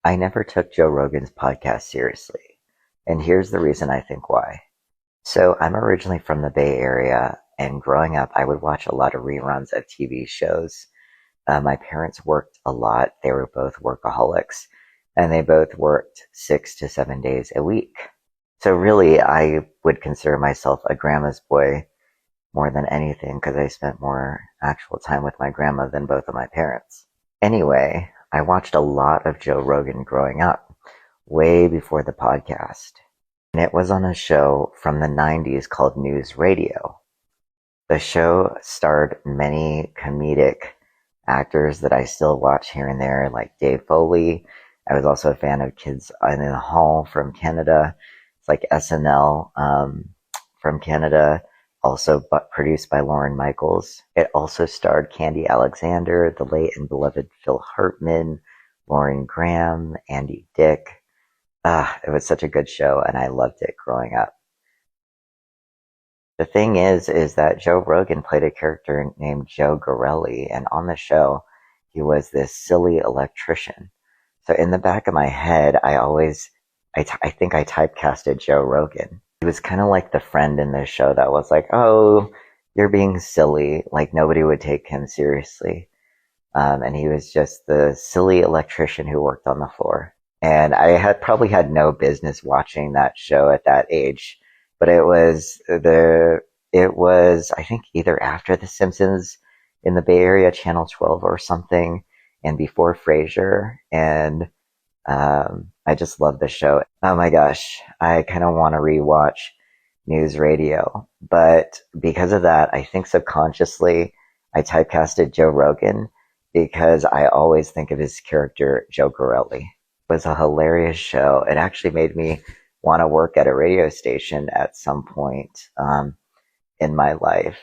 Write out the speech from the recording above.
I never took Joe Rogan's podcast seriously, and here's the reason I think why. So I'm originally from the Bay Area, and growing up, I would watch a lot of reruns of TV shows. My parents worked a lot. They were both workaholics, and they both worked 6 to 7 days a week. So really, I would consider myself a grandma's boy more than anything because I spent more actual time with my grandma than both of my parents. Anyway, I watched a lot of Joe Rogan growing up, way before the podcast. And it was on a show from the 90s called News Radio. The show starred many comedic actors that I still watch here and there, like Dave Foley. I was also a fan of Kids in the Hall from Canada. It's like SNL from Canada, also produced by Lauren Michaels. It also starred Candy Alexander, the late and beloved Phil Hartman, Lauren Graham, Andy Dick. It was such a good show, and I loved it growing up. The thing is that Joe Rogan played a character named Joe Gorelli, and on the show, he was this silly electrician. So in the back of my head, I think I typecasted Joe Rogan. He was kind of like the friend in this show that was like, oh, you're being silly. Like nobody would take him seriously. And he was just the silly electrician who worked on the floor. And I had probably had no business watching that show at that age, but it was, I think either after The Simpsons in the Bay Area, Channel 12 or something, and before Frasier. And, I just love the show. Oh my gosh. I kind of want to rewatch News Radio, but because of that, I think subconsciously I typecasted Joe Rogan because I always think of his character, Joe Gorelli. It was a hilarious show. It actually made me want to work at a radio station at some point in my life.